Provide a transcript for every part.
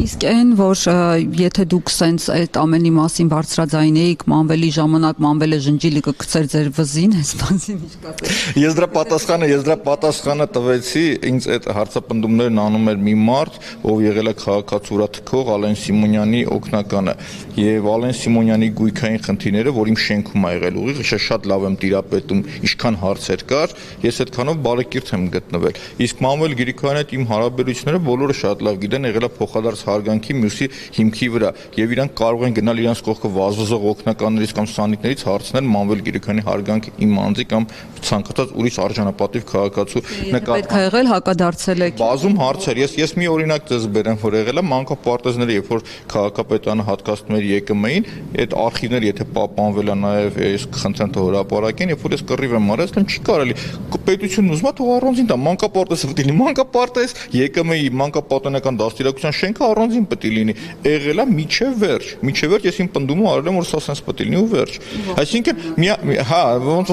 Իսկ այն, որ եթե դուք սենց այդ ամենի մասին բարձրաձայն էիք, մանվելի ժամանակ մանվելը ժնջիլը կգցեր ձեր վզին, այս բանին ինչ կասեք։ Ես դրա պատասխանը տվեցի, ինձ այդ հարցապնդումներն անում էր մի մարդ, ով եղել է քաղաքացիորաթքող Ալեն Սիմոնյանի օգնականը, եւ Ալեն Սիմոնյանի գույքային խնդիրները, որ իմ շենքում ա եղել ուղիղ, շատ լավ եմ տիրապետում, ինչքան հարցեր կար, ես այդքանով բարեկիրթ եմ գտնվել։ Իսկ Մանվել Գրիգորյանի հետ իմ հարաբերությունները բոլորը շատ լավ գիտեն, եղել է փոխադարձ հարգանքի մյուսի հիմքի վրա, եւ իրանք կարող են գնալ իրանց կողքը վազվզող օգնականներից կամ սանիտներից հարցնել Մանվել Գրիգորյանի հարգանքը իմ անձի կամ ցանկացած ուրիշ արժանապատիվ քաղաքացու նկատմամբ։ Պետք է եղել հակադարձել եք։ Բազում հարցեր, ես մի օրինակ ձեզ բերեմ, որ եղել է մանկապարտեզները, երբ որ քաղաքապետարանը հատկացնում էր ԵԿՄ-ին, այդ արխիվները եթե պահպանվել է նաեւ ես կխնդրեմ թե հրապարակեն, երբ որ ես կռիվ եմ արել, ասեմ չի կարելի, պետությունն ուզում է թող առանձին տա, մանկապարտեզը պետք է լինի մանկապարտեզ, ԵԿՄ-ի մանկապատանեկան դաստիարակության շենքը առանձին պետք է լինի, եղել է միջև վերջ ես իմ պնդումը արել եմ, որ սա sense պետք է լինի ու վերջ։ Այսինքն հա, ոնց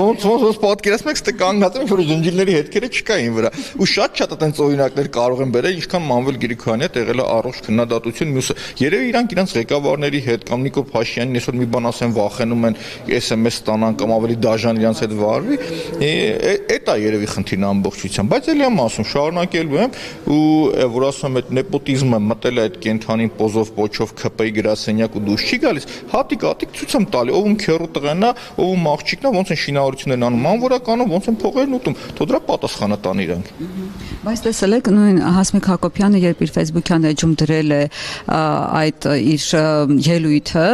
պատկերացնում եք, ստե կանգնած եմ, որ ջնջիլների հետքերը չկային վրա։ Ու շատ այդպես օրինակներ կարող են բերել, ինչքան Մանվել Գրիգորյանի հետ եղել է առողջ քննադատություն, մյուսը։ Երևի իրանք իրենց ղեկավարների հետ կամ Նիկոլ Փաշինյանին այսօր մի բան ասեն, վախենում են SMS ստանան կամ ավելի դաժան իրենց հետ վարվի, այդ է երևի խնդիրն ամբողջությամբ, բայց ելի եմ ասում, շարունակելու եմ ու որ ասում եմ այդ նեպոտիզմը մտել է այդ կենթանին պոզով պոչով ԿՊ-ի գրասենյակ ու դուրս չի գալիս, հատիկ ցույց եմ տալի, ով ում քեռու տղենա, ով ում աղջիկն է, ոնց են շինարարություններն անում, անվորականով ոնց են փողերն ուտում, թող դրա պատասխանը տան իրանք։ Բայց տեսել եք նույն Հասմիկ Հակոբյանը, երբ իր Facebook-յան էջում դրել է այդ իր ելույթը,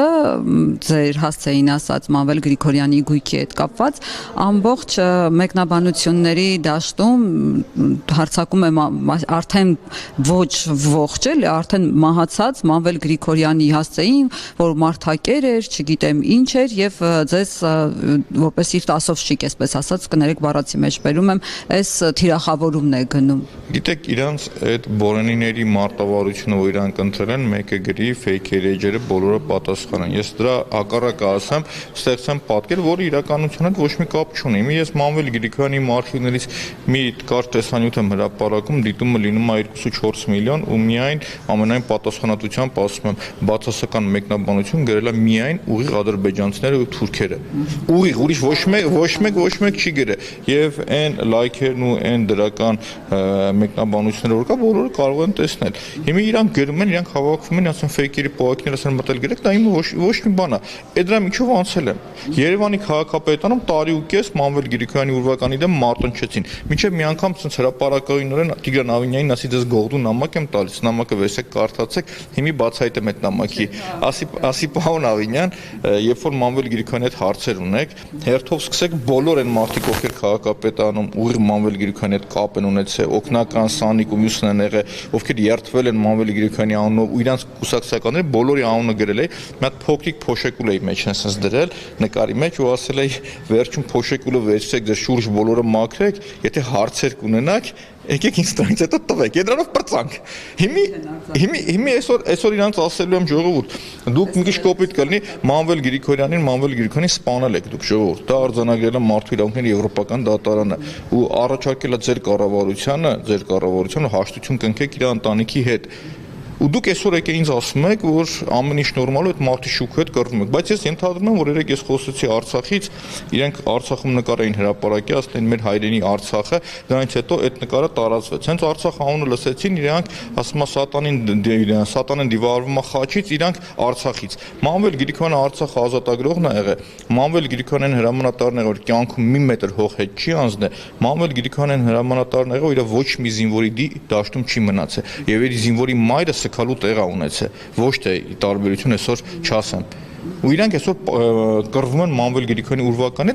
ձեր հասցեին ասած Մանվել Գրիգորյանի գույքի հետ կապված, ամբողջ մեկնաբանությունների դաշտում հարցակում է արդեն ոչ ողջ էլ, արդեն մահացած Մանվել Գրիգորյանի հասցեին, որ մարդակեր էր, չգիտեմ ինչ էր եւ ձեզ որպես իր տասովշիկ, այսպես ասած, կներեք բառացի մեջ բերում եմ, այս թիրախավորումն է գնում։ Գիտեք, իրանց այդ բորենիների մարտավարությունը, որ իրանք ընտրել են, մեկը գրի ֆեյքերի էջերը բոլորը պատասխանեն։ Ես դրա հակառակը ասեմ, ստեղծեմ պատկեր, որը իրականության հետ ոչ մի կապ չունի։ Ես Մանվել Գրիգորյանի արխիվներից մի կարճ տեսանյութ եմ հրապարակում, դիտումը լինում է 2-4 միլիոն ու միայն ամենայն պատասխանատվությամբ ասում եմ, բացասական մեկնաբանություն գրել է միայն ուղիղ ադրբեջանցիները ու թուրքերը։ Ուղիղ, ուրիշ ոչ մեկ չի գրել։ Եվ այն լայքերն ու այն դրական մեկնաբանությունները որ կա, բոլորը կարող են տեսնել։ Հիմա իրանք գրում են, իրանք հավաքվում են, ասեն ֆեյքերի պողակներ ասեն մտել գրեք, դա իմը ոչ մի բան է։ Այդ դրա միջով անցել են։ Երևանի քաղաքապետարանում տարի ու կես Մանվել Գրիգորյանի ուրվականի դեմ մարտնչեցին։ Մինչև մի անգամ ցած հրապարակայինորեն Տիգրան Ավինյանին ասի դες գողդու նամակ եմ տալիս, նամակը վերցեք կարդացեք, հիմի բացահայտեմ այդ նամակի։ Ասի պարոն Ավինյան, երբ որ Մանվել Գրիգորյանի հետ հարցեր ունեք, հերթով սկսեք բոլոր այն մարդիկ, ովքեր քաղաքապետարանում ուղիղ Մանվել Գրիգորյանի հետ կապ են ունեցել, օգնական Սանիկ ու մյուսն են եղել, ովքեր երթվել են Մանվել Գրիգորյանի անունով ու իրանց կուսակցականները բոլորի անունը գրել էի, մի հատ փոքրիկ փոշեկուլ էի մեջ sense դրել նկարի մեջ ու ասել էի վերջում փոշեկուլը վերցրեք, ձեր շուրջ բոլորը մաքրեք, եթե հարցեր կունենաք, եկեք ինձ տանից հետո տվեք, դրանով պրծանք։ Հիմի այսօր իրանց ասելու եմ ժողովուրդ, դուք մի քիչ կոպիտ կլինի Մանվել Գրիգորյանին սպանել եք դուք ժողովուրդ, դա արձանագրել է Մարդու իրավունքների եվրոպական դատարանը ու առաջարկել է ձեր կառավարությանը հաշտություն կնքեք իր ընտանիքի հետ։ Ու դուք այսօր եկեք ինձ ասում եք, որ ամեն ինչ նորմալ է, այդ մարդի շուքը հետ կռվում եք, բայց ես ենթադրում եմ, որ երեք ես խոսեցի Արցախից, իրենք Արցախում նկար էին հրապարակի, ասել են մեր հայրենի Արցախը, դրանից հետո այդ նկարը տարածվեց։ Հենց Արցախ անունը լսեցին, իրանք ասում են սատանին դիվարվում է խաչից, իրանք Արցախից։ Մանվել Գրիգորյանը Արցախը ազատագրողն է եղել։ Մանվել Գրիգորյանն հրամանատարն է, որ կյանքում մի մետր հող հետ չի անցնել։ Մանվել Գրիգորյանն հրամանատարն է, որ իր ոչ մի զինվորի դաշտում չի մնացել։ Եվ իր զինվորի մայրը սքալու տեղ է ունեցել, ոչ թե տարբերություն այսօր չասեմ։ Ու իրանք այսօր կռվում են Մանվել Գրիգորյանի ուրվականի,